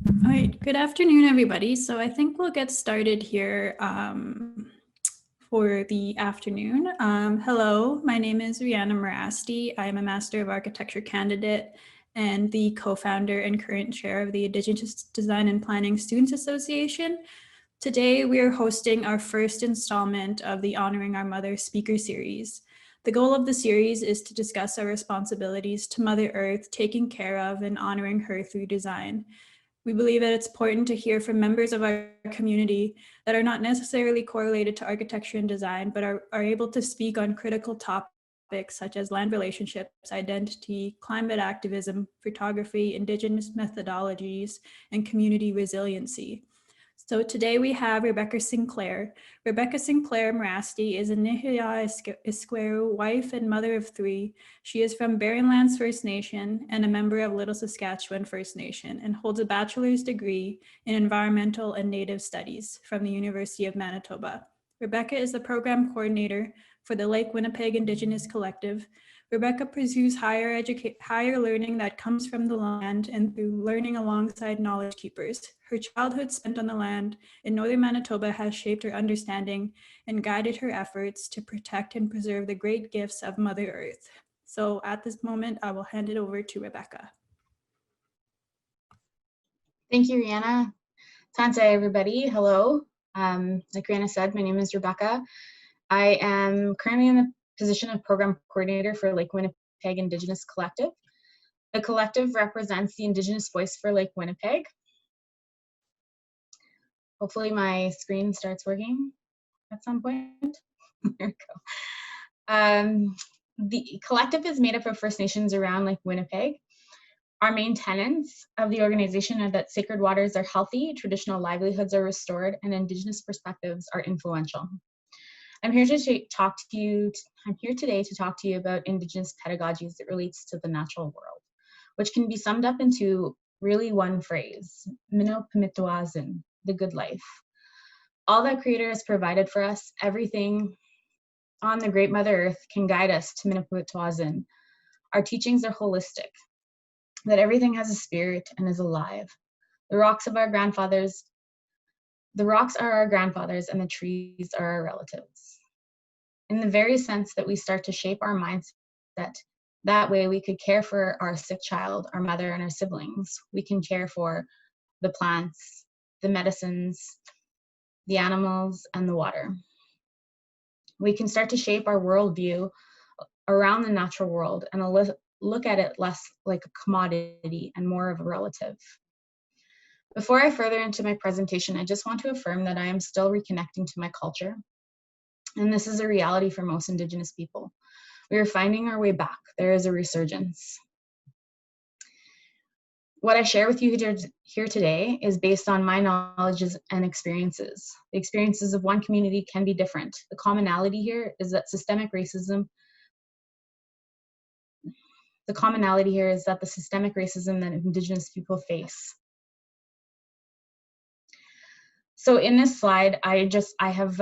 All right, good afternoon, everybody. So I think we'll get started here for the afternoon. Hello, my name is Rihanna Marasti. I am a Master of Architecture candidate and the co-founder and current chair of the Indigenous Design and Planning Students Association. Today, we are hosting our first installment of the Honoring Our Mother speaker series. The goal of the series is to discuss our responsibilities to Mother Earth, taking care of and honoring her through design. We believe that it's important to hear from members of our community that are not necessarily correlated to architecture and design, but are able to speak on critical topics such as land relationships, identity, climate activism, photography, Indigenous methodologies, and community resiliency. So today we have Rebecca Sinclair. Rebecca Sinclair Marasti is a Nihaya Isquero wife and mother of three. She is from Barrenlands First Nation and a member of Little Saskatchewan First Nation and holds a bachelor's degree in environmental and native studies from the University of Manitoba. Rebecca is the program coordinator for the Lake Winnipeg Indigenous Collective. Rebecca pursues higher learning that comes from the land and through learning alongside knowledge keepers. Her childhood spent on the land in northern Manitoba has shaped her understanding and guided her efforts to protect and preserve the great gifts of Mother Earth. So at this moment, I will hand it over to Rebecca. Thank you, Rihanna. Tante, everybody. Hello. Like Rihanna said, my name is Rebecca. I am currently in the position of program coordinator for Lake Winnipeg Indigenous Collective. The collective represents the Indigenous voice for Lake Winnipeg. Hopefully my screen starts working at some point. There we go. The collective is made up of First Nations around Lake Winnipeg. Our main tenets of the organization are that sacred waters are healthy, traditional livelihoods are restored, and Indigenous perspectives are influential. I'm here today to talk to you about Indigenous pedagogies that relates to the natural world, which can be summed up into really one phrase, Minopimituazin, the good life. All that Creator has provided for us, everything on the Great Mother Earth can guide us to Minopimituazin. Our teachings are holistic, that everything has a spirit and is alive. The rocks are our grandfathers, and the trees are our relatives. In the very sense that we start to shape our mindset, that way we could care for our sick child, our mother, and our siblings. We can care for the plants, the medicines, the animals, and the water. We can start to shape our worldview around the natural world and look at it less like a commodity and more of a relative. Before I further into my presentation, I just want to affirm that I am still reconnecting to my culture. And this is a reality for most Indigenous people. We are finding our way back. There is a resurgence. What I share with you here today is based on my knowledges and experiences. The experiences of one community can be different. The commonality here is that the systemic racism that Indigenous people face. So in this slide, I have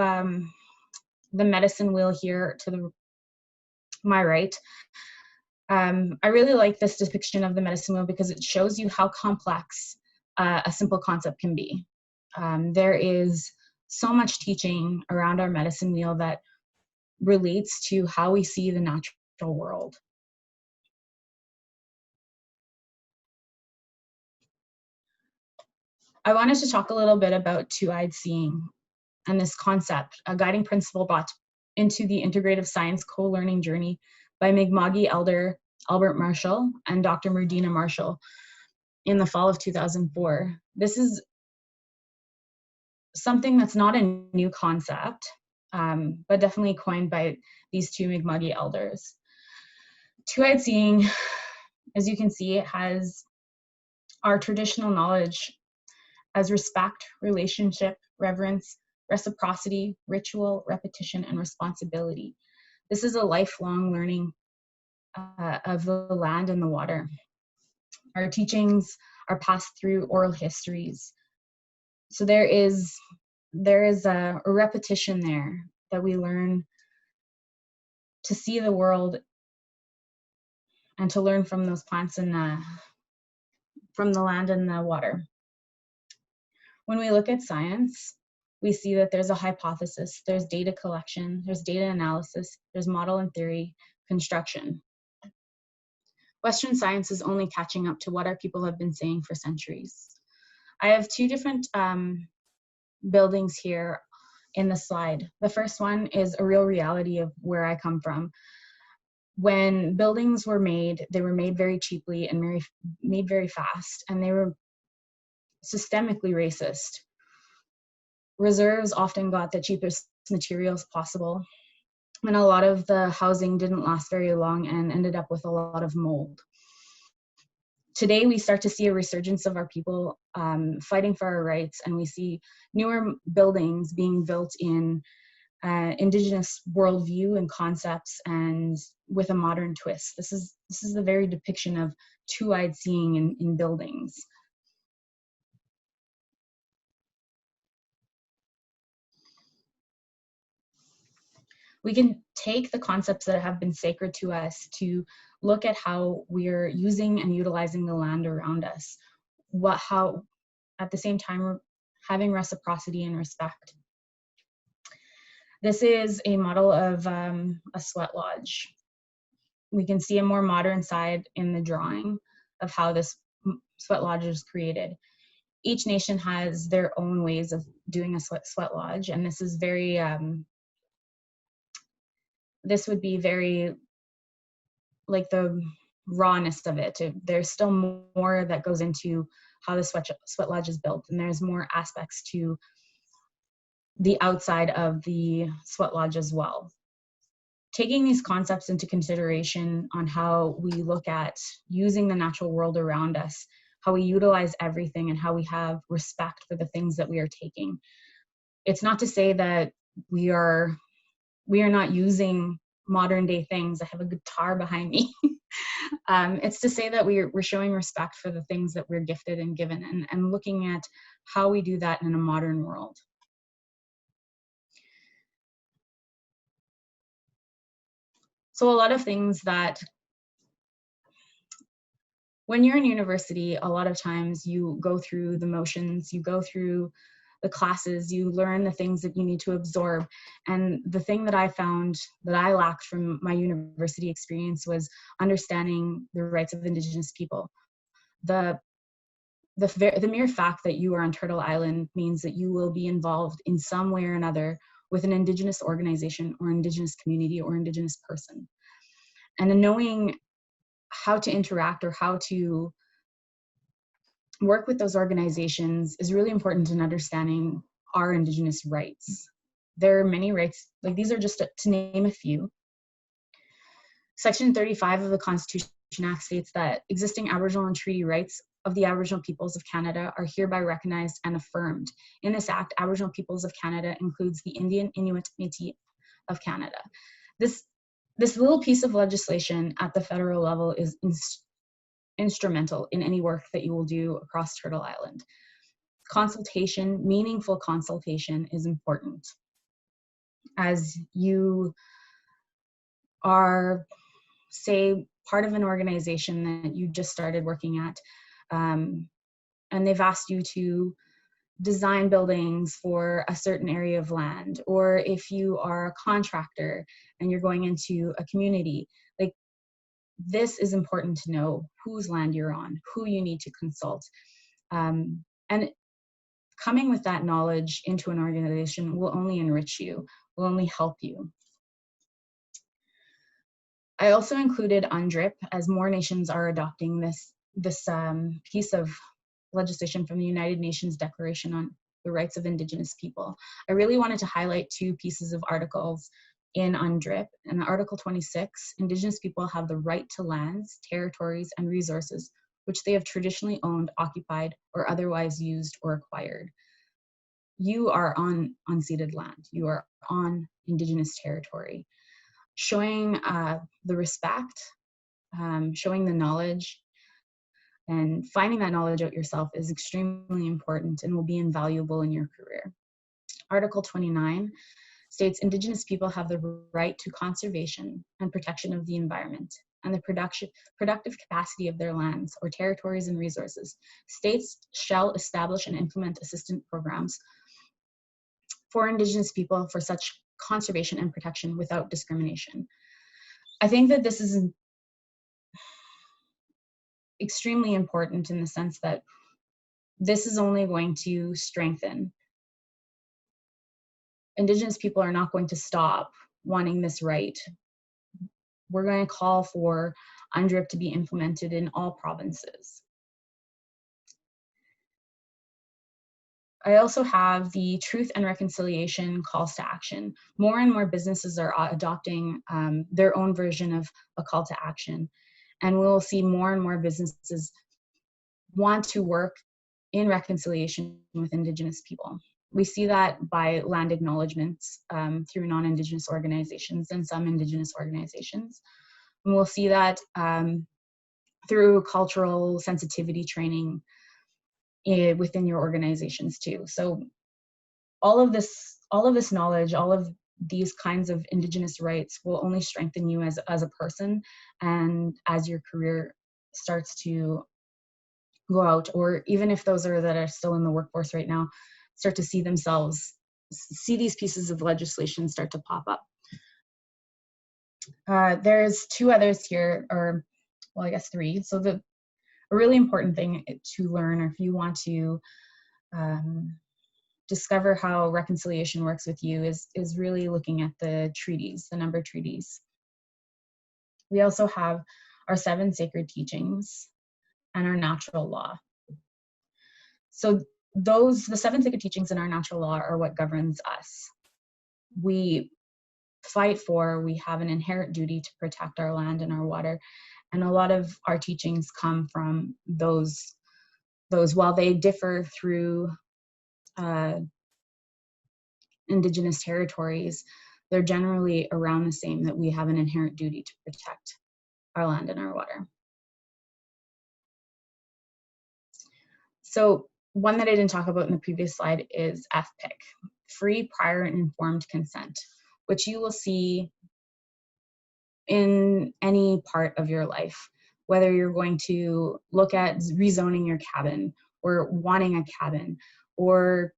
the medicine wheel here to my right. I really like this depiction of the medicine wheel because it shows you how complex a simple concept can be. There is so much teaching around our medicine wheel that relates to how we see the natural world. I wanted to talk a little bit about TwoEyed Seeing and this concept, a guiding principle brought into the integrative science co-learning journey by Mi'kma'ki elder Albert Marshall and Dr. Merdina Marshall in the fall of 2004. This is something that's not a new concept, but definitely coined by these two Mi'kma'ki elders. TwoEyed Seeing, as you can see, it has our traditional knowledge as respect, relationship, reverence, reciprocity, ritual, repetition, and responsibility. This is a lifelong learning of the land and the water. Our teachings are passed through oral histories. So there is a repetition there that we learn to see the world and to learn from those plants and from the land and the water. When we look at science, we see that there's a hypothesis, there's data collection, there's data analysis, there's model and theory, construction. Western science is only catching up to what our people have been saying for centuries. I have two different buildings here in the slide. The first one is a real reality of where I come from. When buildings were made, they were made very cheaply and made very fast, and they were systemically racist. Reserves often got the cheapest materials possible, and a lot of the housing didn't last very long and ended up with a lot of mold. Today, we start to see a resurgence of our people fighting for our rights, and we see newer buildings being built in Indigenous worldview and concepts, and with a modern twist. This is the very depiction of two-eyed seeing in buildings. We can take the concepts that have been sacred to us to look at how we're using and utilizing the land around us. How, at the same time, we're having reciprocity and respect. This is a model of a sweat lodge. We can see a more modern side in the drawing of how this sweat lodge is created. Each nation has their own ways of doing a sweat lodge, and this is very, this would be very like the rawness of it. There's still more that goes into how the sweat lodge is built, and there's more aspects to the outside of the sweat lodge as well. Taking these concepts into consideration on how we look at using the natural world around us, how we utilize everything, and how we have respect for the things that we are taking. It's not to say that we are not using modern day things. I have a guitar behind me. It's to say that we're showing respect for the things that we're gifted and given, and looking at how we do that in a modern world. So a lot of things that, when you're in university, a lot of times you go through the motions, you go through the classes, you learn the things that you need to absorb. And the thing that I found that I lacked from my university experience was understanding the rights of Indigenous people. The mere fact that you are on Turtle Island means that you will be involved in some way or another with an Indigenous organization or Indigenous community or Indigenous person. And in knowing how to interact or how to work with those organizations is really important in understanding our Indigenous rights. There are many rights, like these are just to name a few. Section 35 of the Constitution Act states that existing Aboriginal and treaty rights of the Aboriginal peoples of Canada are hereby recognized and affirmed. In this act, Aboriginal peoples of Canada includes the Indian, Inuit, Métis of Canada. This little piece of legislation at the federal level is instrumental in any work that you will do across Turtle Island. Consultation, meaningful consultation, is important. As you are, say, part of an organization that you just started working at, and they've asked you to design buildings for a certain area of land, or if you are a contractor and you're going into a community, like, this is important to know whose land you're on, who you need to consult. And coming with that knowledge into an organization will only enrich you, will only help you. I also included UNDRIP, as more nations are adopting this piece of legislation from the United Nations Declaration on the Rights of Indigenous People. I really wanted to highlight two pieces of articles in UNDRIP. In Article 26, Indigenous people have the right to lands, territories, and resources which they have traditionally owned, occupied, or otherwise used or acquired. You are on unceded land. You are on Indigenous territory. Showing the respect, showing the knowledge, and finding that knowledge out yourself is extremely important and will be invaluable in your career. Article 29 states Indigenous people have the right to conservation and protection of the environment and the productive capacity of their lands or territories and resources. States shall establish and implement assistance programs for Indigenous people for such conservation and protection without discrimination. I think that this is extremely important in the sense that this is only going to strengthen. Indigenous people are not going to stop wanting this right. We're going to call for UNDRIP to be implemented in all provinces. I also have the truth and reconciliation calls to action. More and more businesses are adopting their own version of a call to action. And we'll see more and more businesses want to work in reconciliation with Indigenous people. We see that by land acknowledgements through non-Indigenous organizations and some Indigenous organizations. And we'll see that through cultural sensitivity training within your organizations too. So all of this knowledge, all of these kinds of Indigenous rights will only strengthen you as a person and as your career starts to go out, or even if those that are still in the workforce right now start to see these pieces of legislation start to pop up. There's two others here, or well, I guess three. So a really important thing to learn, or if you want to discover how reconciliation works with you, is really looking at the treaties, the number treaties. We also have our 7 sacred teachings and our natural law. So the 7 sacred teachings and our natural law are what governs us. We fight for, we have an inherent duty to protect our land and our water. And a lot of our teachings come from those while they differ through Indigenous territories, they're generally around the same, that we have an inherent duty to protect our land and our water. So one that I didn't talk about in the previous slide is FPIC, free, prior, and informed consent, which you will see in any part of your life, whether you're going to look at rezoning your cabin or wanting a cabin, or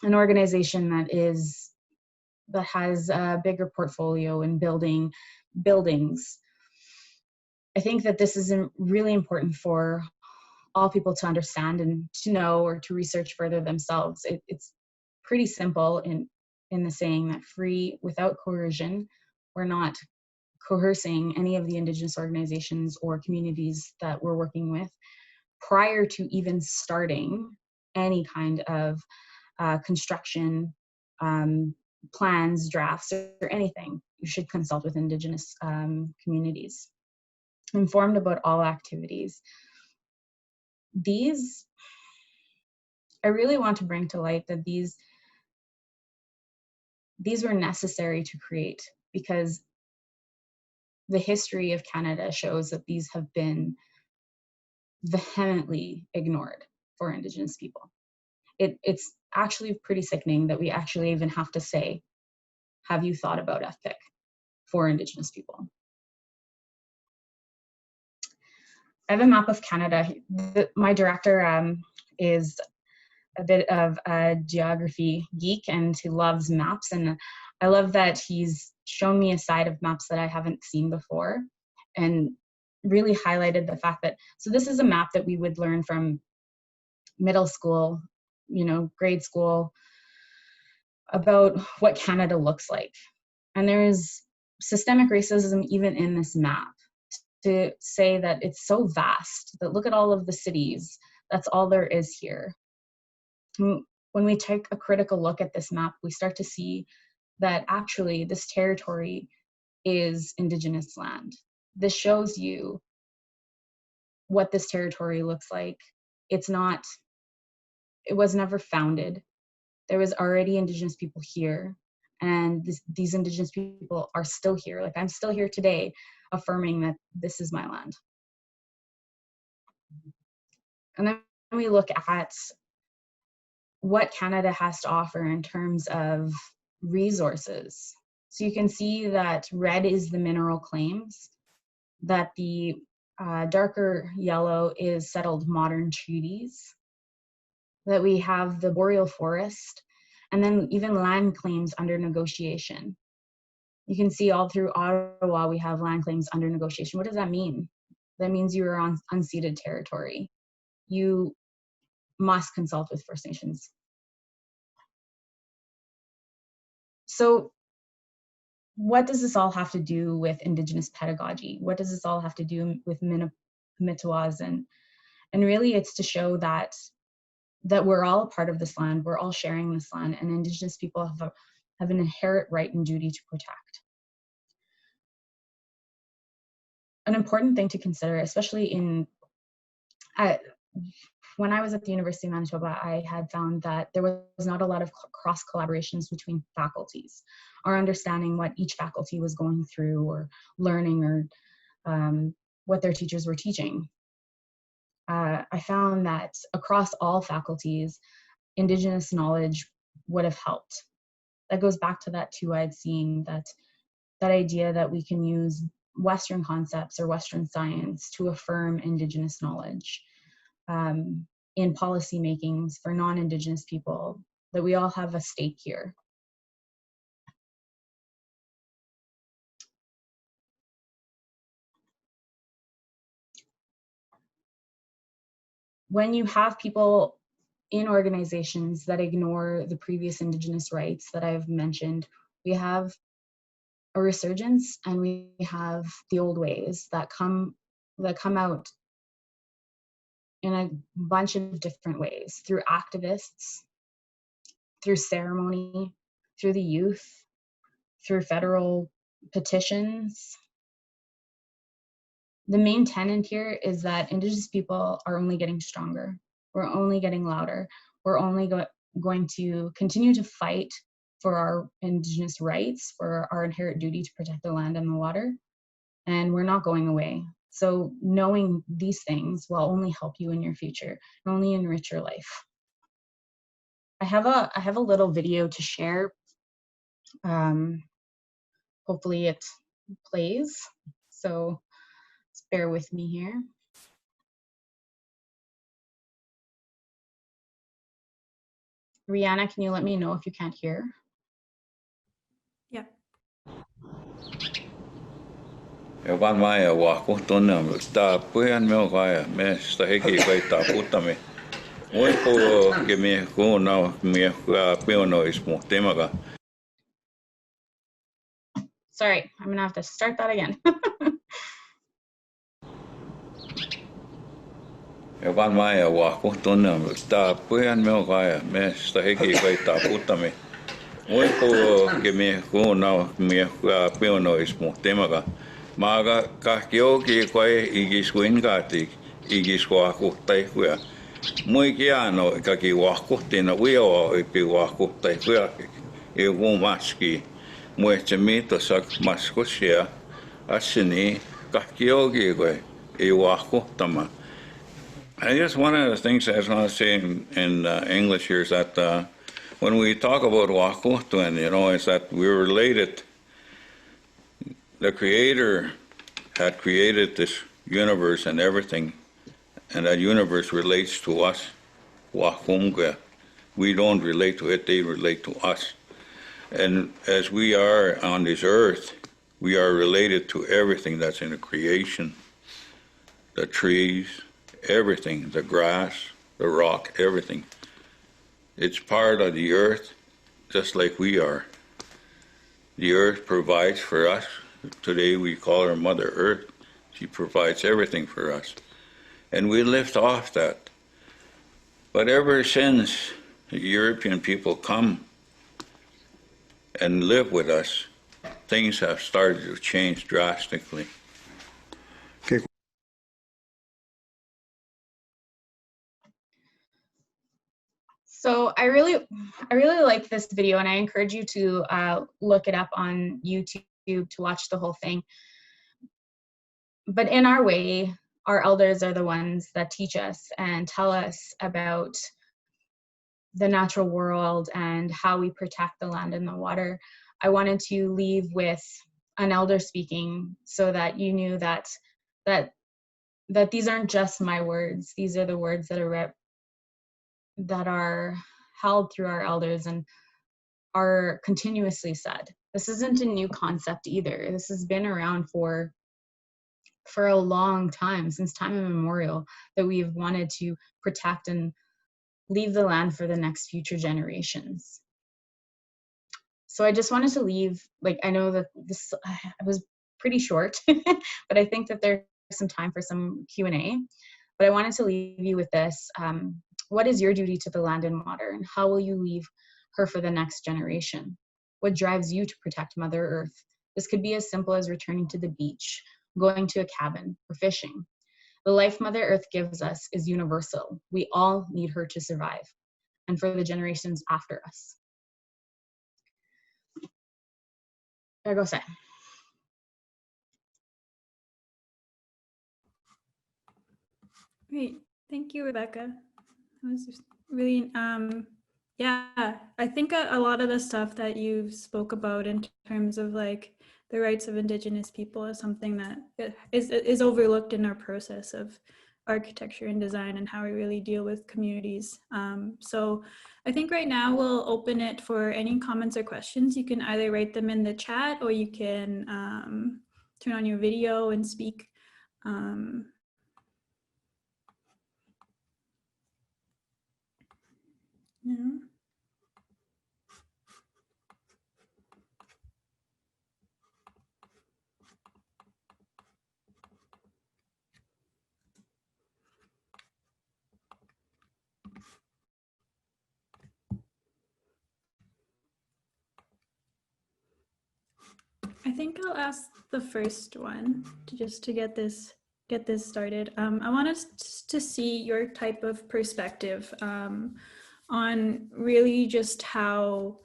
an organization that has a bigger portfolio in building buildings. I think that this is really important for all people to understand and to know, or to research further themselves. It's pretty simple in the saying that free without coercion. We're not coercing any of the Indigenous organizations or communities that we're working with prior to even starting any kind of construction plans, drafts, or anything. You should consult with Indigenous communities. Informed about all activities. These, I really want to bring to light that these were necessary to create, because the history of Canada shows that these have been vehemently ignored for Indigenous people. It's actually pretty sickening that we actually even have to say, have you thought about FPIC for Indigenous people? I have a map of Canada. My director is a bit of a geography geek, and he loves maps, and I love that he's shown me a side of maps that I haven't seen before, and really highlighted the fact that, so this is a map that we would learn from middle school, grade school, about what Canada looks like. And there is systemic racism even in this map, to say that it's so vast, that look at all of the cities, that's all there is here. When we take a critical look at this map, we start to see that actually this territory is Indigenous land. This shows you what this territory looks like. It was never founded. There was already Indigenous people here, and these Indigenous people are still here. Like, I'm still here today affirming that this is my land. And then we look at what Canada has to offer in terms of resources. So you can see that red is the mineral claims, that the darker yellow is settled modern treaties, that we have the boreal forest, and then even land claims under negotiation. You can see all through Ottawa, we have land claims under negotiation. What does that mean? That means you are on unceded territory. You must consult with First Nations. So what does this all have to do with Indigenous pedagogy? What does this all have to do with Mittwas? And really it's to show that we're all a part of this land, we're all sharing this land, and Indigenous people have an inherent right and duty to protect. An important thing to consider, especially when I was at the University of Manitoba, I had found that there was not a lot of cross collaborations between faculties, or understanding what each faculty was going through or learning, or what their teachers were teaching. I found that across all faculties, Indigenous knowledge would have helped. That goes back to that two-eyed seeing, that idea that we can use Western concepts or Western science to affirm Indigenous knowledge in policy makings for non-Indigenous people, that we all have a stake here. When you have people in organizations that ignore the previous Indigenous rights that I've mentioned, we have a resurgence, and we have the old ways that come out in a bunch of different ways, through activists, through ceremony, through the youth, through federal petitions. The main tenet here is that Indigenous people are only getting stronger. We're only getting louder. We're only going to continue to fight for our Indigenous rights, for our inherent duty to protect the land and the water, and we're not going away. So knowing these things will only help you in your future, and only enrich your life. I have a little video to share. Hopefully it plays, so just bear with me here. Rihanna, can you let me know if you can't hear? Yeah. Van Maya wako tunna ta puyan me kaya me sta heki kai ta putame. Moi po ke me ko na me peono ismo temaga. Sorry, I'm gonna have to start that again. Van Maya wako tunna ta puyan me kaya me sta heki kai ta putame. Moi po ke me ko na me peono ismo temaga. Maga kahkio ki koe igis wingati igis wako tai kuya. Moi ki ano ka ki wako tina wio I pi wako tai kuya I wo maski. Moi te mito sak maskosia asini kahkio ki koe I wako tama. I guess one of the things I was going to say in English here is that when we talk about Wakuhtuen, is that we're related. The Creator had created this universe and everything, and that universe relates to us. Wakumga. We don't relate to it, they relate to us. And as we are on this earth, we are related to everything that's in the creation. The trees, everything, the grass, the rock, everything. It's part of the earth, just like we are. The earth provides for us. Today we call her Mother Earth. She provides everything for us. And we lift off that. But ever since the European people come and live with us, things have started to change drastically. Okay. So I really like this video, and I encourage you to look it up on YouTube to watch the whole thing. But in our way, our elders are the ones that teach us and tell us about the natural world and how we protect the land and the water, I wanted to leave with an elder speaking so that you knew that these aren't just my words. These are the words that are held through our elders and are continuously said. This isn't a new concept either. This has been around for a long time, since time immemorial, that we've wanted to protect and leave the land for the next future generations. So I just wanted to leave, like, I know that this was pretty short, but I think that there's some time for some Q&A. But I wanted to leave you with this. What is your duty to the land and water, and how will you leave her for the next generation? What drives you to protect Mother Earth? This could be as simple as returning to the beach, going to a cabin, or fishing. The life Mother Earth gives us is universal. We all need her to survive, and for the generations after us. There goes that. Great. Thank you, Rebecca. That was just really, yeah, I think a lot of the stuff that you spoke about in terms of like the rights of Indigenous people is something that is overlooked in our process of architecture and design and how we really deal with communities. So I think right now we'll open it for any comments or questions. You can either write them in the chat or you can turn on your video and speak. Yeah. I think I'll ask the first one to get this started. I want us to see your type of perspective on really just how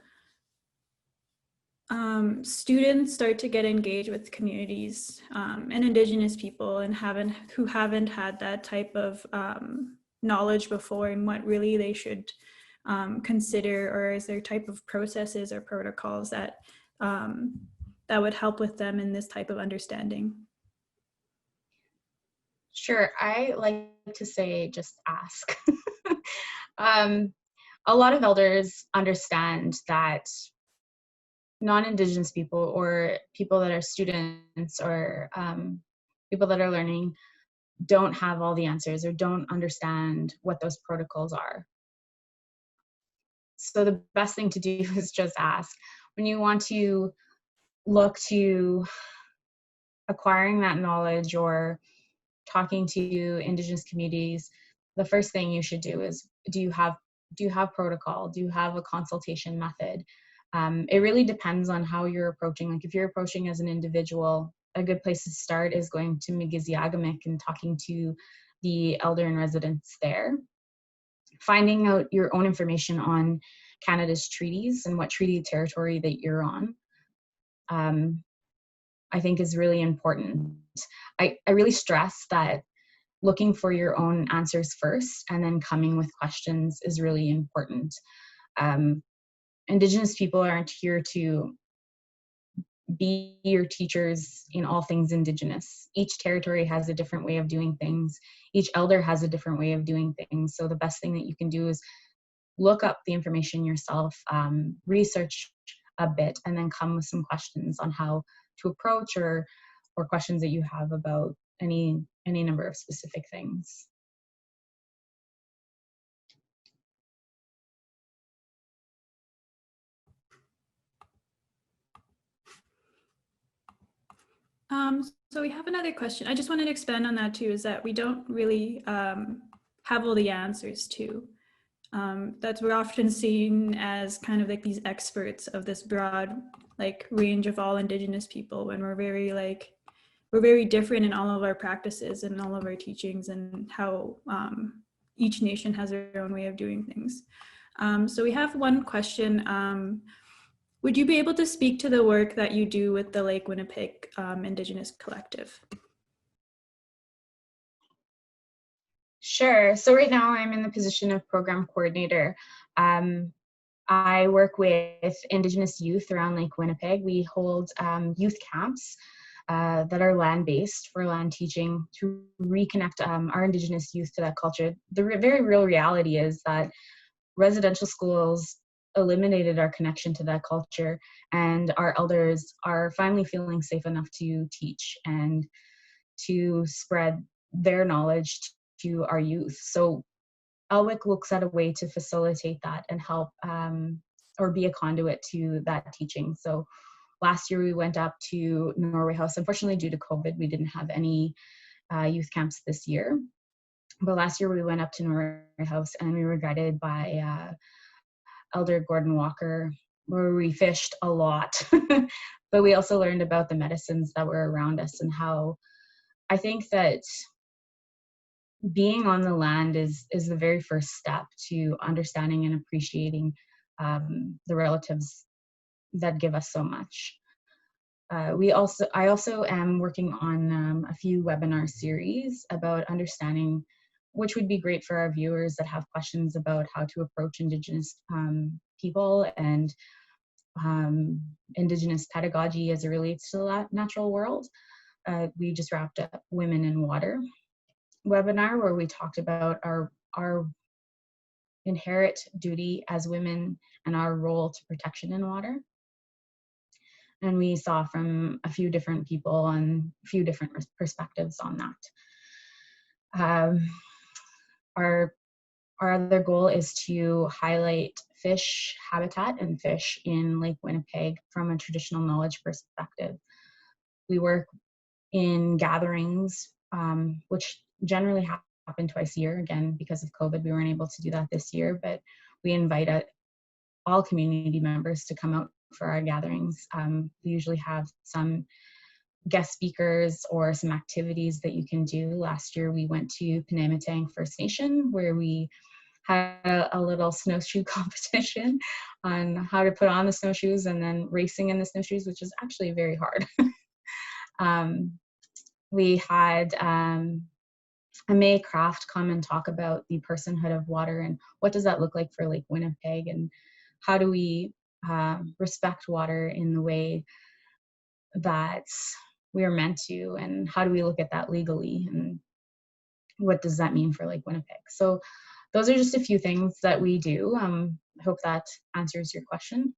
students start to get engaged with communities and Indigenous people and who haven't had that type of knowledge before, and what really they should consider, or is there type of processes or protocols that that would help with them in this type of understanding? Sure, I like to say just ask. A lot of elders understand that non-Indigenous people or people that are students or people that are learning don't have all the answers or don't understand what those protocols are. So the best thing to do is just ask. When you want to look to acquiring that knowledge or talking to Indigenous communities, the first thing you should do is, do you have protocol? Do you have a consultation method? It really depends on how you're approaching. Like if you're approaching as an individual, a good place to start is going to Migiziagamik and talking to the elder in residence there. Finding out your own information on Canada's treaties and what treaty territory that you're on, I think is really important. I really stress that looking for your own answers first and then coming with questions is really important. Indigenous people aren't here to be your teachers in all things Indigenous. Each territory has a different way of doing things. Each elder has a different way of doing things. So the best thing that you can do is look up the information yourself, research a bit, and then come with some questions on how to approach or questions that you have about any number of specific things. So we have another question. I just wanted to expand on that too, is that we don't really have all the answers to. That we're often seen as kind of like these experts of this broad like range of all Indigenous people, when we're very different in all of our practices and all of our teachings and how each nation has their own way of doing things. So we have one question. Would you be able to speak to the work that you do with the Lake Winnipeg Indigenous Collective? Sure. So right now I'm in the position of program coordinator. I work with Indigenous youth around Lake Winnipeg. We hold youth camps that are land-based for land teaching to reconnect our Indigenous youth to that culture. The very real reality is that residential schools eliminated our connection to that culture, and our elders are finally feeling safe enough to teach and to spread their knowledge to our youth. So LWIC looks at a way to facilitate that and help or be a conduit to that teaching. So last year we went up to Norway House. Unfortunately, due to COVID, we didn't have any youth camps this year. But last year we went up to Norway House and we were guided by Elder Gordon Walker, where we fished a lot. But we also learned about the medicines that were around us and how I think that being on the land is the very first step to understanding and appreciating the relatives that give us so much. I also am working on a few webinar series about understanding, which would be great for our viewers that have questions about how to approach Indigenous people and Indigenous pedagogy as it relates to the natural world. We just wrapped up Women in Water webinar where we talked about our inherent duty as women and our role to protection in water. And we saw from a few different people on a few different perspectives on that. Our other goal is to highlight fish habitat and fish in Lake Winnipeg from a traditional knowledge perspective. We work in gatherings, which generally happen twice a year. Again, because of COVID, we weren't able to do that this year, but we invite all community members to come out for our gatherings. We usually have some guest speakers or some activities that you can do. Last year, we went to Penamatang First Nation, where we had a little snowshoe competition on how to put on the snowshoes and then racing in the snowshoes, which is actually very hard. We had a May Craft come and talk about the personhood of water and what does that look like for Lake Winnipeg and how do we respect water in the way that we are meant to, and how do we look at that legally, and what does that mean for Lake Winnipeg? So those are just a few things that we do. I hope that answers your question.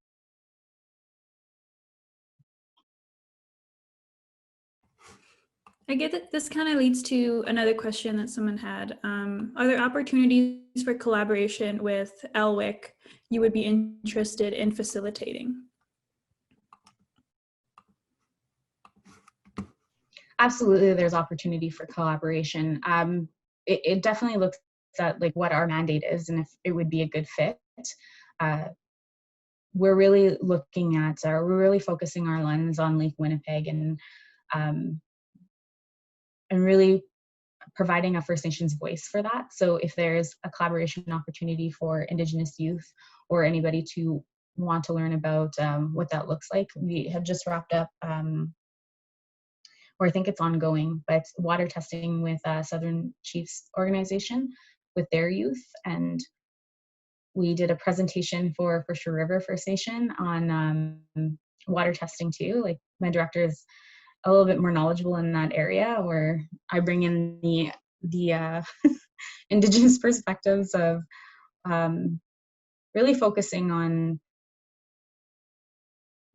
I get that this kind of leads to another question that someone had. Are there opportunities for collaboration with LWIC you would be interested in facilitating? Absolutely, there's opportunity for collaboration. It definitely looks at like what our mandate is and if it would be a good fit. We're really looking at, we're really focusing our lens on Lake Winnipeg and really providing a First Nations voice for that. So if there's a collaboration opportunity for Indigenous youth or anybody to want to learn about what that looks like, we have just wrapped up, or I think it's ongoing, but water testing with Southern Chiefs organization with their youth. And we did a presentation for Fisher River First Nation on water testing too. Like my director is a little bit more knowledgeable in that area, where I bring in the Indigenous perspectives of really focusing on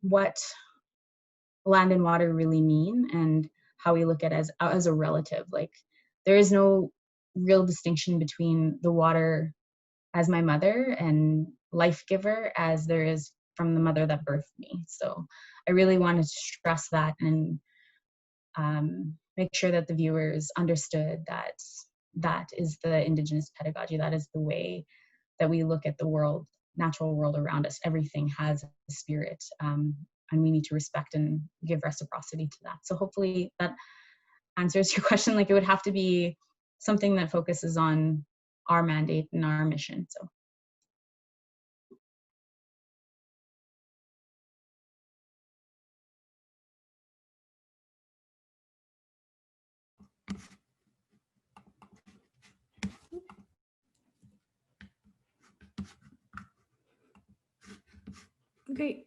what land and water really mean and how we look at it as a relative. Like there is no real distinction between the water as my mother and life giver as there is from the mother that birthed me. So I really wanted to stress that and make sure that the viewers understood that that is the Indigenous pedagogy. That is the way that we look at the world, natural world around us. Everything has a spirit, and we need to respect and give reciprocity to that. So hopefully that answers your question. Like it would have to be something that focuses on our mandate and our mission. So. Great.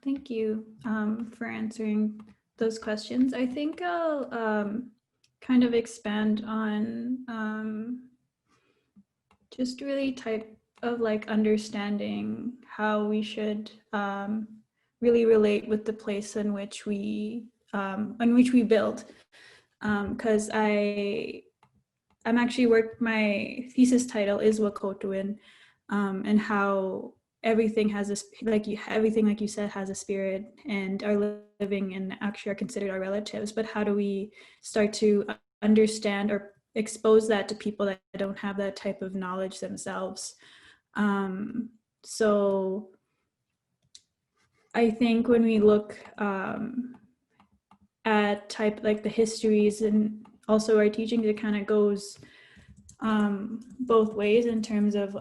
Thank you for answering those questions. I think I'll kind of expand on just really type of like understanding how we should really relate with the place in which we build. Because I'm actually my thesis title is Wakotuin, and how everything has this, everything, like you said, has a spirit and are living and actually are considered our relatives. But how do we start to understand or expose that to people that don't have that type of knowledge themselves? So I think when we look at the histories and also our teaching, it kind of goes both ways in terms of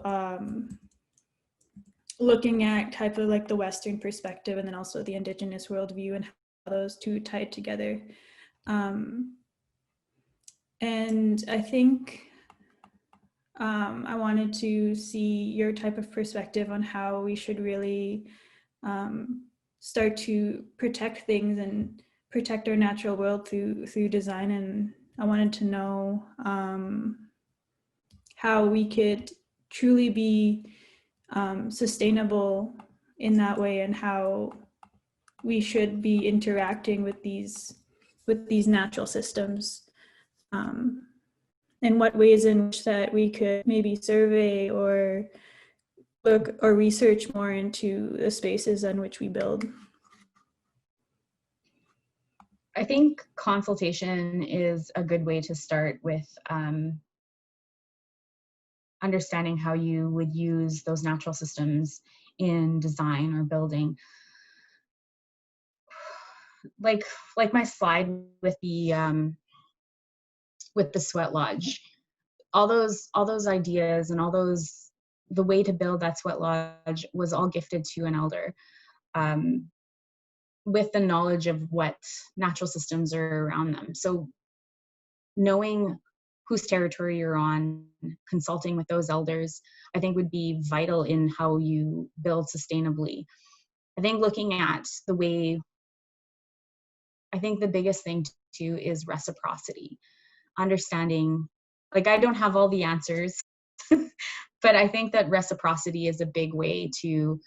looking at type of like the Western perspective and then also the Indigenous worldview and how those two tied together. And I think I wanted to see your type of perspective on how we should really start to protect things and protect our natural world through design. And I wanted to know how we could truly be sustainable in that way, and how we should be interacting with these natural systems, in what ways in which that we could maybe survey or look or research more into the spaces on which we build. I think consultation is a good way to start with understanding how you would use those natural systems in design or building. Like my slide with the sweat lodge, all those ideas and the way to build that sweat lodge was all gifted to an elder, with the knowledge of what natural systems are around them. So knowing whose territory you're on, consulting with those elders, I think would be vital in how you build sustainably. I think looking at the way, I think the biggest thing too is reciprocity. Understanding, like, I don't have all the answers, but I think that reciprocity is a big way to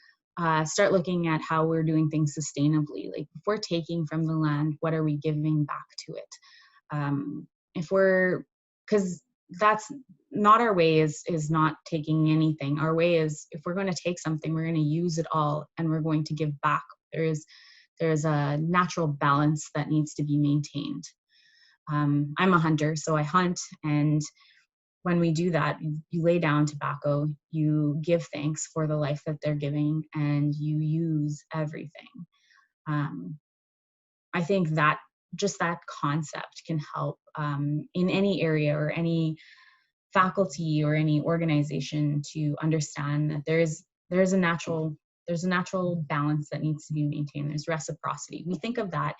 start looking at how we're doing things sustainably. Like, if we're taking from the land, what are we giving back to it? Because that's not our way, is not taking anything. Our way is, if we're going to take something, we're going to use it all and we're going to give back. There's a natural balance that needs to be maintained. I'm a hunter, so I hunt, and when we do that, you lay down tobacco, you give thanks for the life that they're giving, and you use everything. I think that just that concept can help in any area or any faculty or any organization to understand that there's a natural balance that needs to be maintained. There's reciprocity. We think of that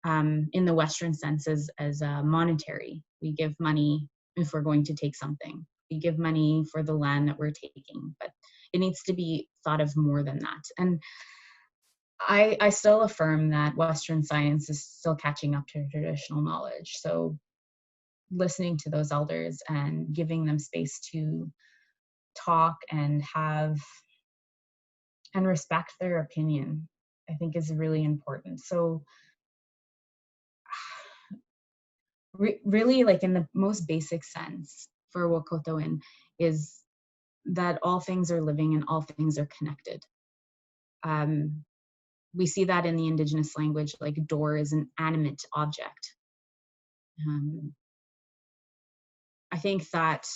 in the Western sense as monetary. We give money if we're going to take something. We give money for the land that we're taking, but it needs to be thought of more than that. And I still affirm that Western science is still catching up to traditional knowledge. So listening to those elders and giving them space to talk and respect their opinion, I think is really important. So really, like, in the most basic sense for Wakotoan, is that all things are living and all things are connected. We see that in the Indigenous language, like door is an animate object. I think that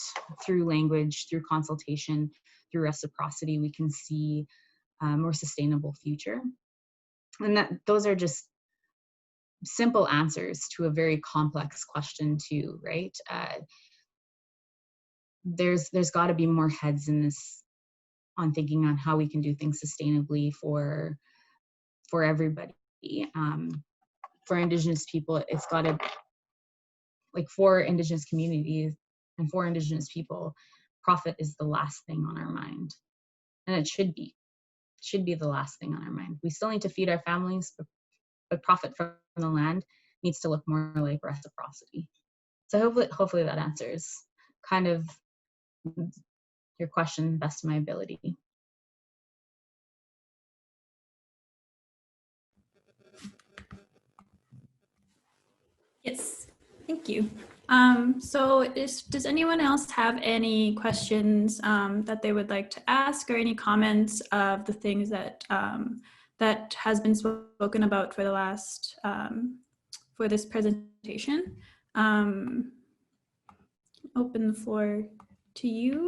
through language, through consultation, through reciprocity, we can see a more sustainable future. And that those are just simple answers to a very complex question too, right? There's got to be more heads in this on thinking on how we can do things sustainably for everybody. For Indigenous people, it's got to, like, for Indigenous communities and for Indigenous people, profit is the last thing on our mind, and it should be. should be the last thing on our mind. We still need to feed our families, but profit from the land needs to look more like reciprocity. So hopefully that answers kind of your question best of my ability. Yes, thank you. So does anyone else have any questions that they would like to ask, or any comments of the things that that has been spoken about for the last for this presentation? Open the floor to you.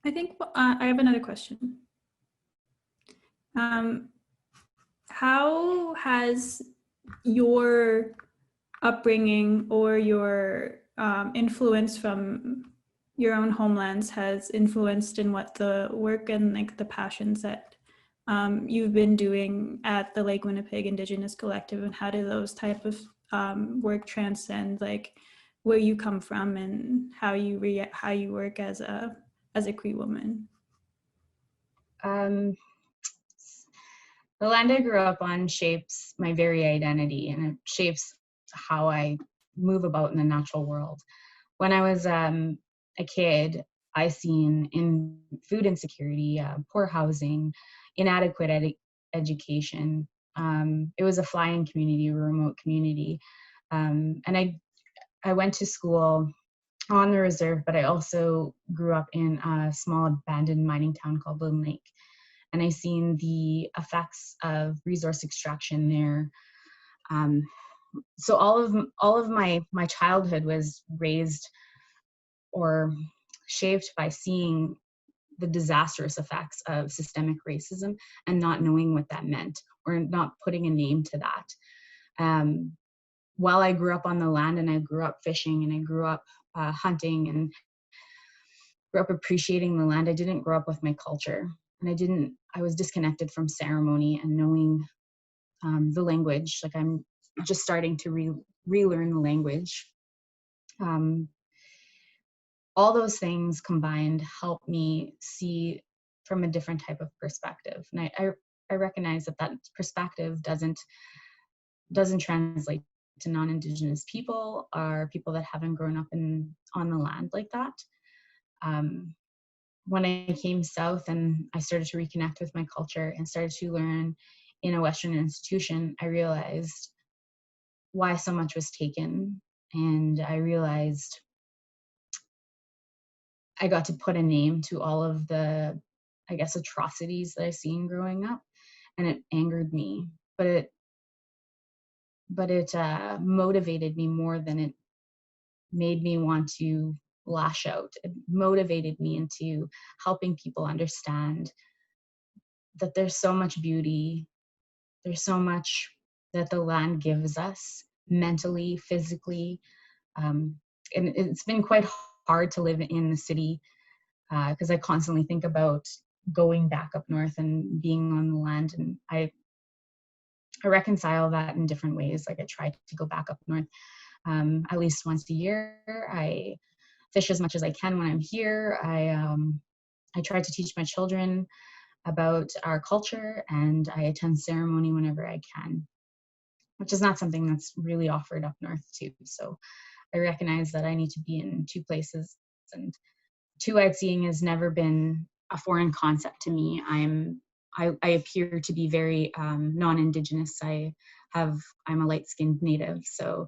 I think I have another question. How has your upbringing or your influence from your own homelands has influenced in what the work and like the passions that you've been doing at the Lake Winnipeg Indigenous Collective, and how do those type of work transcend like where you come from and how you work as a Cree woman? The land I grew up on shapes my very identity, and it shapes how I move about in the natural world. When I was a kid, I seen in food insecurity, poor housing, inadequate education. It was a fly-in community, a remote community. And I went to school on the reserve, but I also grew up in a small abandoned mining town called Bloom Lake. And I seen the effects of resource extraction there. So all of my childhood was raised or shaped by seeing the disastrous effects of systemic racism and not knowing what that meant, or not putting a name to that. While I grew up on the land, and I grew up fishing, and I grew up hunting, and grew up appreciating the land, I didn't grow up with my culture. And I was disconnected from ceremony and knowing the language. Like, I'm just starting to relearn the language. All those things combined help me see from a different type of perspective. And I recognize that perspective doesn't translate to non-Indigenous people, or people that haven't grown up on the land like that. When I came south and I started to reconnect with my culture and started to learn in a Western institution, I realized why so much was taken. And I realized I got to put a name to all of the, I guess, atrocities that I seen growing up, and it angered me. But it motivated me more than it made me want to lash out. It motivated me into helping people understand that there's so much beauty, there's so much that the land gives us mentally, physically. And it's been quite hard to live in the city because I constantly think about going back up north and being on the land, and I reconcile that in different ways. Like, I try to go back up north at least once a year. I fish as much as I can when I'm here. I try to teach my children about our culture, and I attend ceremony whenever I can, which is not something that's really offered up north too. So I recognize that I need to be in two places, and TwoEyed Seeing has never been a foreign concept to me. I appear to be very non-Indigenous. I'm a light-skinned native, so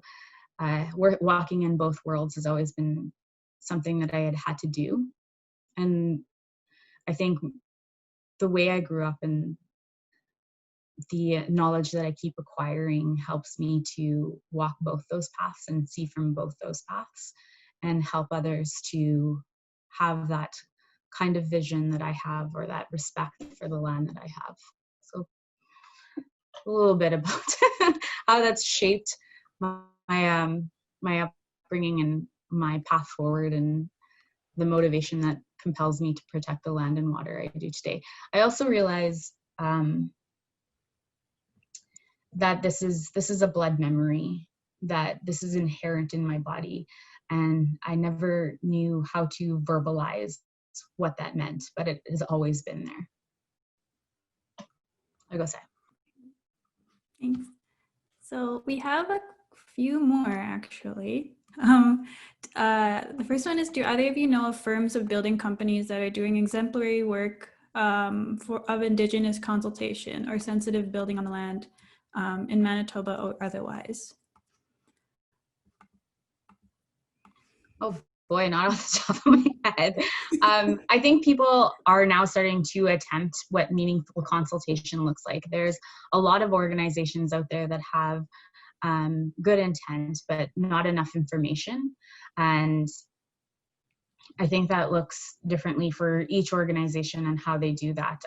walking in both worlds has always been something that I had to do. And I think the way I grew up and the knowledge that I keep acquiring helps me to walk both those paths and see from both those paths, and help others to have that kind of vision that I have, or that respect for the land that I have. So a little bit about how that's shaped my upbringing and my path forward, and the motivation that compels me to protect the land and water I do today. I also realize that this is a blood memory, that this is inherent in my body, and I never knew how to verbalize what that meant, but it has always been there. I go say. Thanks. So we have a few more actually. The first one is, do either of you know of firms of building companies that are doing exemplary work of Indigenous consultation or sensitive building on the land in Manitoba or otherwise? Oh boy, not off the top of my head. I think people are now starting to attempt what meaningful consultation looks like. There's a lot of organizations out there that have good intent, but not enough information. And I think that looks differently for each organization and how they do that.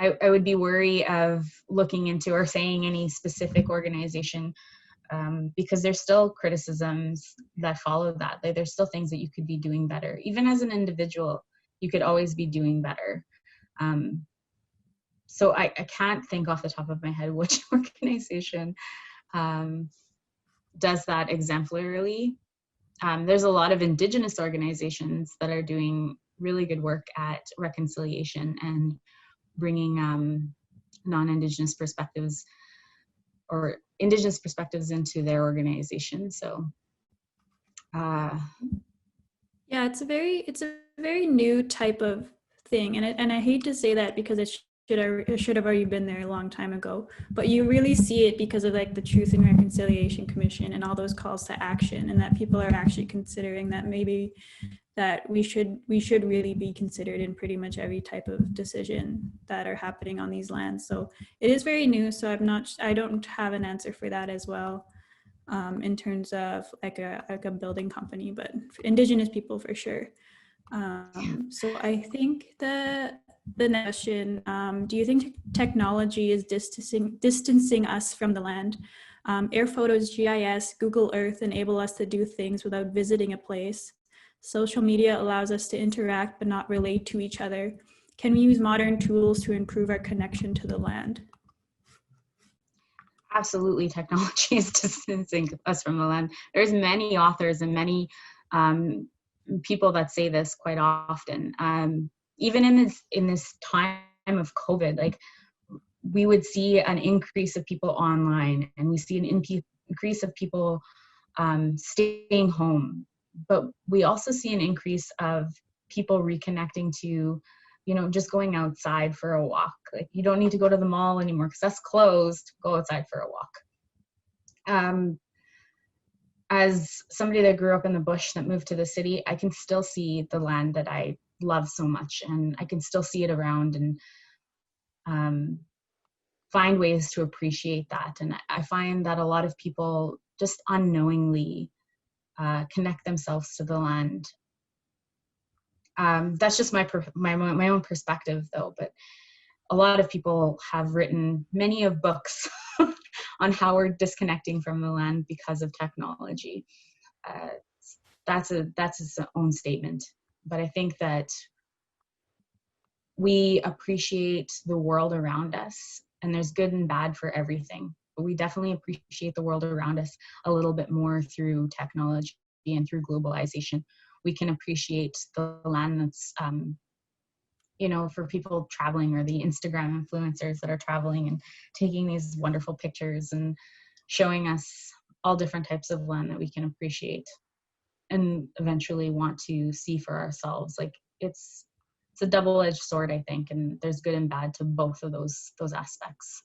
I would be wary of looking into or saying any specific organization, because there's still criticisms that follow that. Like, there's still things that you could be doing better. Even as an individual, you could always be doing better. So I can't think off the top of my head which organization does that exemplarily. There's a lot of Indigenous organizations that are doing really good work at reconciliation and bringing non-Indigenous perspectives or Indigenous perspectives into their organization. So yeah, it's a very new type of thing, and I hate to say that because it should have already been there a long time ago, but you really see it because of like the Truth and Reconciliation Commission and all those calls to action, and that people are actually considering that maybe that we should really be considered in pretty much every type of decision that are happening on these lands. So it is very new, so I don't have an answer for that as well, in terms of like a building company, but for Indigenous people for sure. So I think the next question, do you think technology is distancing us from the land? Air photos, GIS, Google Earth enable us to do things without visiting a place. Social media allows us to interact but not relate to each other. Can we use modern tools to improve our connection to the land? Absolutely, technology is distancing us from the land. There's many authors and many people that say this quite often. Even in this time of COVID, like, we would see an increase of people online, and we see an increase of people staying home. But we also see an increase of people reconnecting to, you know, just going outside for a walk. Like, you don't need to go to the mall anymore because that's closed. Go outside for a walk. As somebody that grew up in the bush that moved to the city, I can still see the land that I love so much, and I can still see it around, and find ways to appreciate that. And I find that a lot of people just unknowingly connect themselves to the land. That's just my own perspective, though. But a lot of people have written many of books on how we're disconnecting from the land because of technology. That's its own statement. But I think that we appreciate the world around us, and there's good and bad for everything. But we definitely appreciate the world around us a little bit more through technology and through globalization. We can appreciate the land that's, you know, for people traveling, or the Instagram influencers that are traveling and taking these wonderful pictures and showing us all different types of land that we can appreciate and eventually want to see for ourselves. Like, it's a double-edged sword, I think, and there's good and bad to both of those aspects.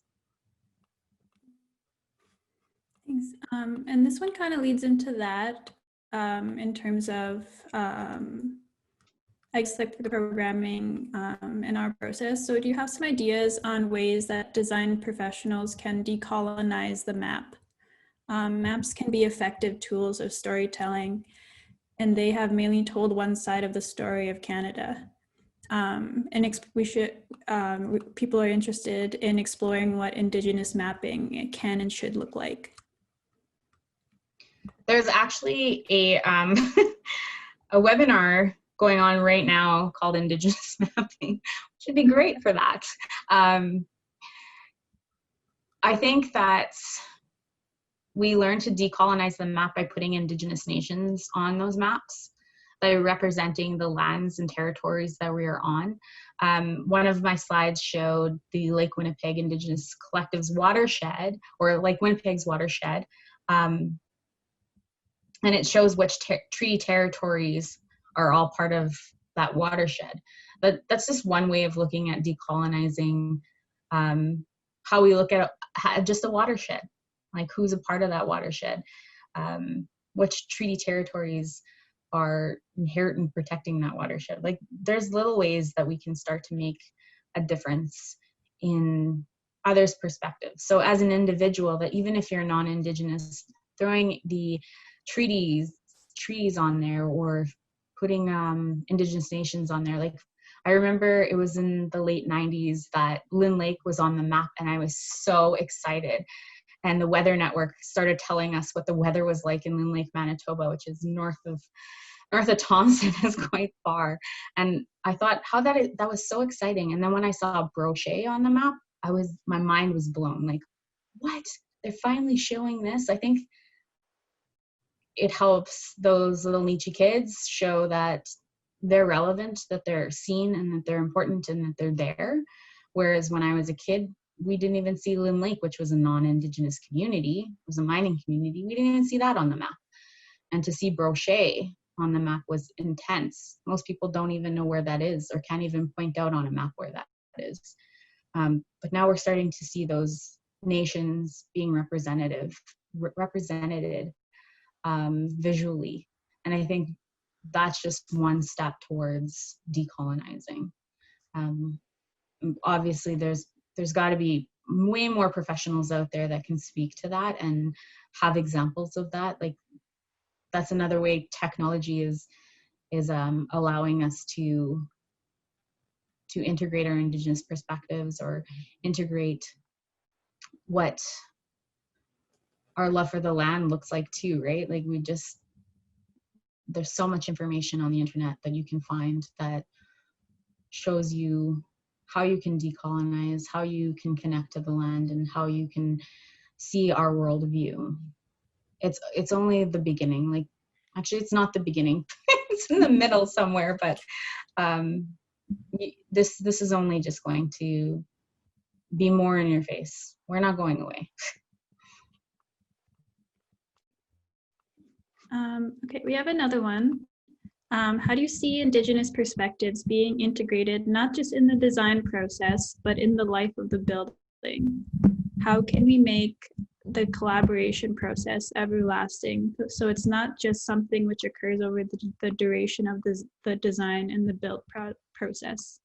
Thanks. And this one kind of leads into that, in terms of, I guess, like the programming in our process. So do you have some ideas on ways that design professionals can decolonize the map? Maps can be effective tools of storytelling and they have mainly told one side of the story of Canada. And people are interested in exploring what Indigenous mapping can and should look like. There's actually a a webinar going on right now called Indigenous Mapping, which would be great for that. I think that we learn to decolonize the map by putting Indigenous nations on those maps, by representing the lands and territories that we are on. One of my slides showed the Lake Winnipeg Indigenous Collective's watershed, or Lake Winnipeg's watershed, and it shows which treaty territories are all part of that watershed. But that's just one way of looking at decolonizing, how we look at just a watershed, like who's a part of that watershed, which treaty territories are inherent in protecting that watershed. Like there's little ways that we can start to make a difference in others' perspectives. So as an individual, that even if you're non-Indigenous, throwing the treaties on there, or putting Indigenous nations on there. Like I remember it was in the late 90s that Lynn Lake was on the map, and I was so excited. And the Weather Network started telling us what the weather was like in Lynn Lake, Manitoba, which is north of Thompson, is quite far. And I thought that was so exciting. And then when I saw Brochet on the map, my mind was blown. Like, what? They're finally showing this? I think it helps those little Nietzsche kids show that they're relevant, that they're seen, and that they're important, and that they're there. Whereas when I was a kid, we didn't even see Lynn Lake, which was a non-Indigenous community. It was a mining community. We didn't even see that on the map. And to see Brochet on the map was intense. Most people don't even know where that is, or can't even point out on a map where that is. But now we're starting to see those nations being represented visually. And I think that's just one step towards decolonizing. Obviously, there's got to be way more professionals out there that can speak to that and have examples of that. Like that's another way technology is allowing us to integrate our Indigenous perspectives, or integrate what our love for the land looks like too, right? Like there's so much information on the internet that you can find that shows you how you can decolonize, how you can connect to the land, and how you can see our worldview. It's only the beginning. Like, actually, it's not the beginning. It's in the middle somewhere, but this is only just going to be more in your face. We're not going away. Okay, we have another one. How do you see Indigenous perspectives being integrated, not just in the design process, but in the life of the building? How can we make the collaboration process everlasting, so it's not just something which occurs over the duration of the design and the build process?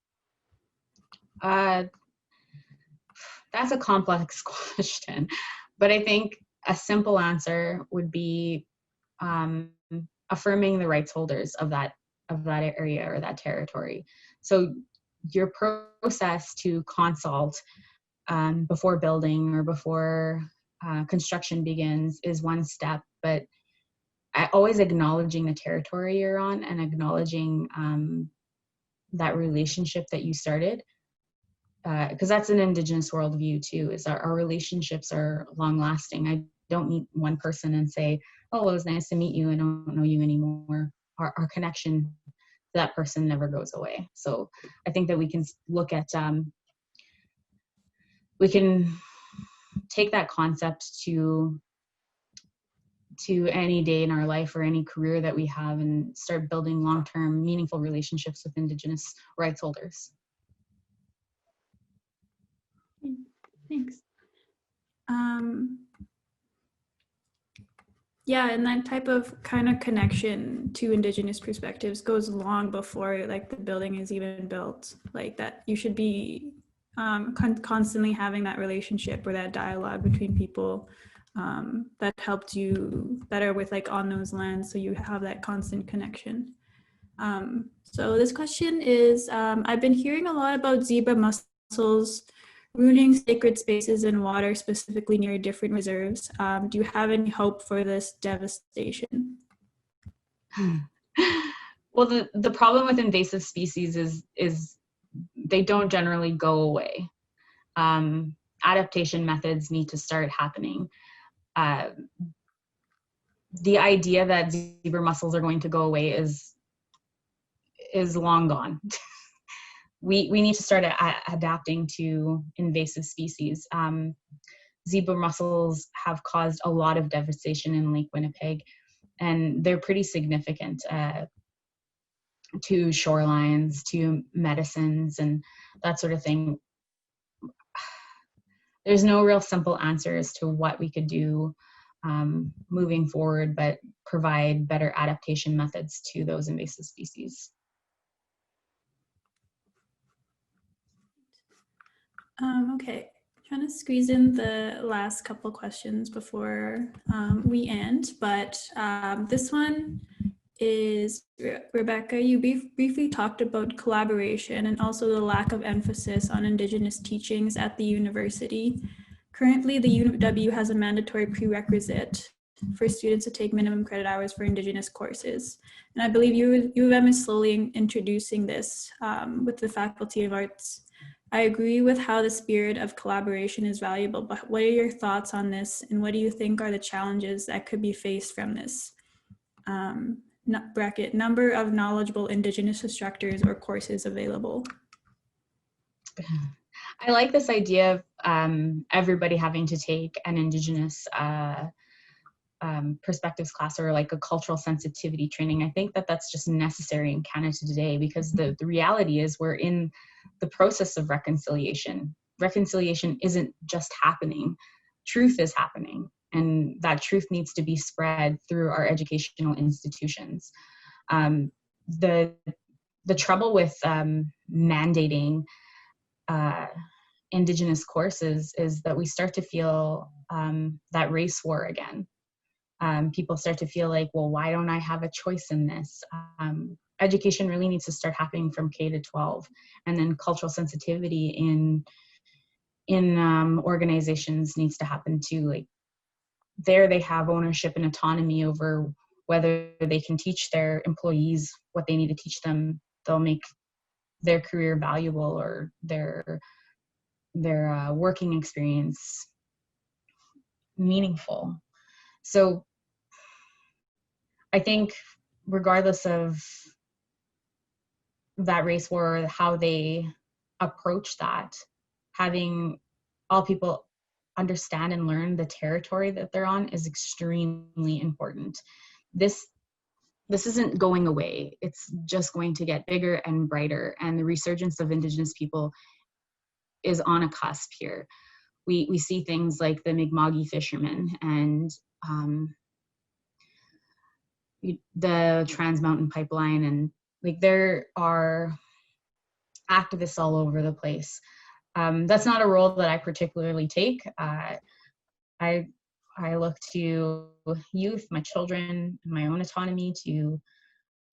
That's a complex question, but I think a simple answer would be affirming the rights holders of that area or that territory. So your process to consult before building or before construction begins is one step, but always acknowledging the territory you're on, and acknowledging that relationship that you started, because that's an Indigenous worldview too, is our relationships are long lasting. I don't meet one person and say, oh, well, it was nice to meet you, I don't know you anymore. Our connection to that person never goes away. So I think that we can look at, we can take that concept to any day in our life or any career that we have, and start building long-term meaningful relationships with Indigenous rights holders. Thanks. Yeah, and that type of kind of connection to Indigenous perspectives goes long before like the building is even built. Like that, you should be constantly having that relationship or that dialogue between people that helped you, that are with like on those lands, so you have that constant connection. So this question is, I've been hearing a lot about zebra mussels ruining sacred spaces in water, specifically near different reserves. Do you have any hope for this devastation? Well, the problem with invasive species is they don't generally go away. Adaptation methods need to start happening. The idea that zebra mussels are going to go away is long gone. We need to start adapting to invasive species. Zebra mussels have caused a lot of devastation in Lake Winnipeg, and they're pretty significant to shorelines, to medicines, and that sort of thing. There's no real simple answer as to what we could do moving forward, but provide better adaptation methods to those invasive species. Okay, trying to squeeze in the last couple questions before we end, but this one is, Rebecca, you briefly talked about collaboration and also the lack of emphasis on Indigenous teachings at the university. Currently, the UW has a mandatory prerequisite for students to take minimum credit hours for Indigenous courses. And I believe UVM is slowly introducing this with the Faculty of Arts. I agree with how the spirit of collaboration is valuable, but what are your thoughts on this, and what do you think are the challenges that could be faced from this? Bracket, number of knowledgeable Indigenous instructors or courses available. I like this idea of everybody having to take an Indigenous perspectives class, or like a cultural sensitivity training. I think that that's just necessary in Canada today, because the reality is we're in the process of reconciliation. Reconciliation isn't just happening, truth is happening, and that truth needs to be spread through our educational institutions. The trouble with mandating Indigenous courses is that we start to feel that race war again. People start to feel like, well, why don't I have a choice in this? Education really needs to start happening from K to 12, and then cultural sensitivity in organizations needs to happen too. Like, there they have ownership and autonomy over whether they can teach their employees what they need to teach them. They'll make their career valuable, or their working experience meaningful. So I think regardless of that race war, how they approach that, having all people understand and learn the territory that they're on is extremely important. This isn't going away. It's just going to get bigger and brighter, and the resurgence of Indigenous people is on a cusp here. We see things like the Mi'kma'ki fishermen and the Trans Mountain Pipeline, and like there are activists all over the place. That's not a role that I particularly take. I look to youth, my children, my own autonomy to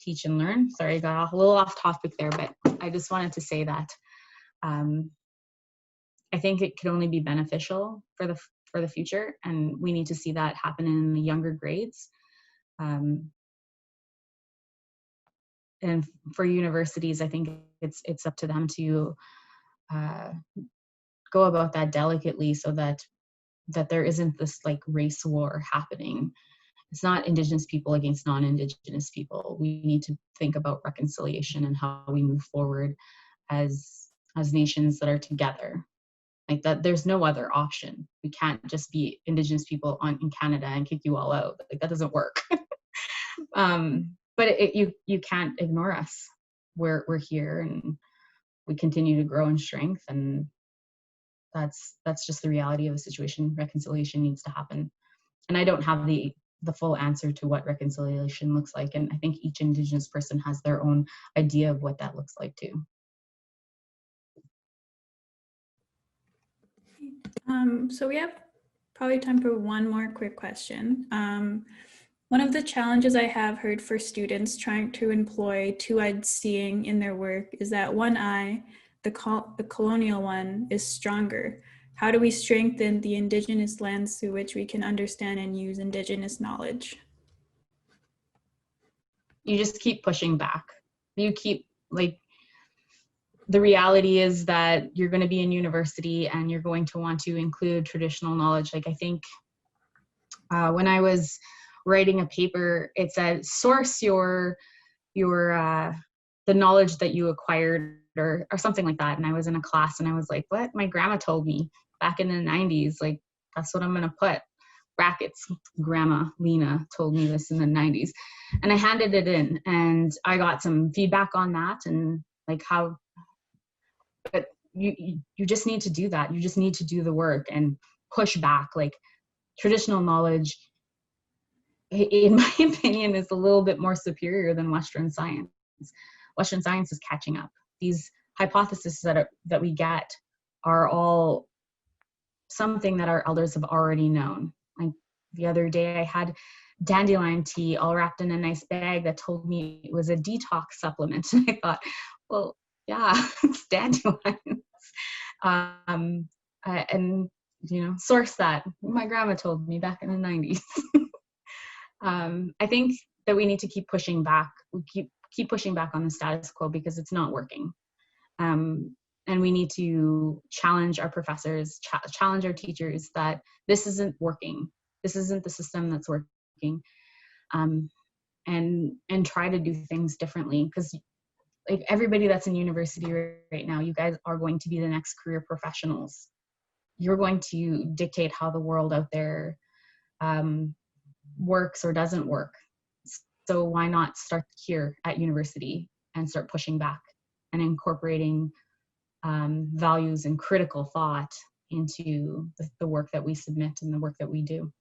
teach and learn. Sorry, I got a little off topic there, but I just wanted to say that I think it could only be beneficial for the future, and we need to see that happen in the younger grades. And for universities, I think it's up to them to go about that delicately, so that there isn't this like race war happening. It's not Indigenous people against non-Indigenous people. We need to think about reconciliation and how we move forward as nations that are together. Like that, there's no other option. We can't just be Indigenous people in Canada and kick you all out. Like that doesn't work. But you can't ignore us. We're here, and we continue to grow in strength, and that's just the reality of the situation. Reconciliation needs to happen, and I don't have the full answer to what reconciliation looks like, and I think each Indigenous person has their own idea of what that looks like too. So we have probably time for one more quick question. One of the challenges I have heard for students trying to employ two-eyed seeing in their work is that one eye, the colonial one, is stronger. How do we strengthen the Indigenous lens through which we can understand and use Indigenous knowledge? You just keep pushing back. You keep, like, the reality is that you're going to be in university and you're going to want to include traditional knowledge. Like, I think when I was writing a paper, it said source the knowledge that you acquired, or something like that. And I was in a class and I was like, what? My grandma told me back in the 90s, like, that's what I'm going to put. Brackets, Grandma Lena told me this in the 90s. And I handed it in and I got some feedback on that, and like how, but you just need to do that. You just need to do the work and push back. Like, traditional knowledge, in my opinion, is a little bit more superior than Western science. Western science is catching up. These hypotheses that we get are all something that our elders have already known. Like, the other day I had dandelion tea all wrapped in a nice bag that told me it was a detox supplement. And I thought, well, yeah, it's dandelions. And, you know, source that. My grandma told me back in the 90s. I think that we need to keep pushing back. We keep pushing back on the status quo because it's not working. And we need to challenge our professors, challenge our teachers that this isn't working. This isn't the system that's working. And try to do things differently, because like everybody that's in university right now, you guys are going to be the next career professionals. You're going to dictate how the world out there works or doesn't work. So why not start here at university and start pushing back and incorporating values and critical thought into the work that we submit and the work that we do.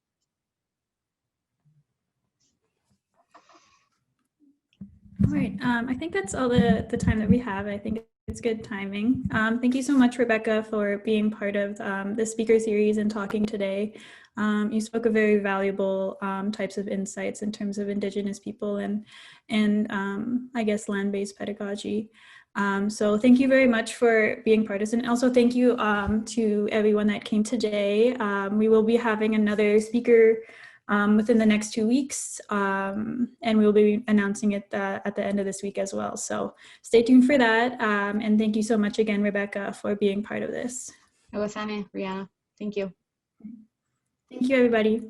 All right, I think that's all the time that we have. I think it's good timing. Thank you so much, Rebecca, for being part of the speaker series and talking today. You spoke of very valuable types of insights in terms of Indigenous people and I guess land-based pedagogy. So thank you very much for being part of this. And also thank you to everyone that came today. We will be having another speaker within the next 2 weeks, and we'll be announcing it at the end of this week as well. So stay tuned for that. And thank you so much again, Rebecca, for being part of this. Awasane, Rihanna. Thank you. Thank you, everybody.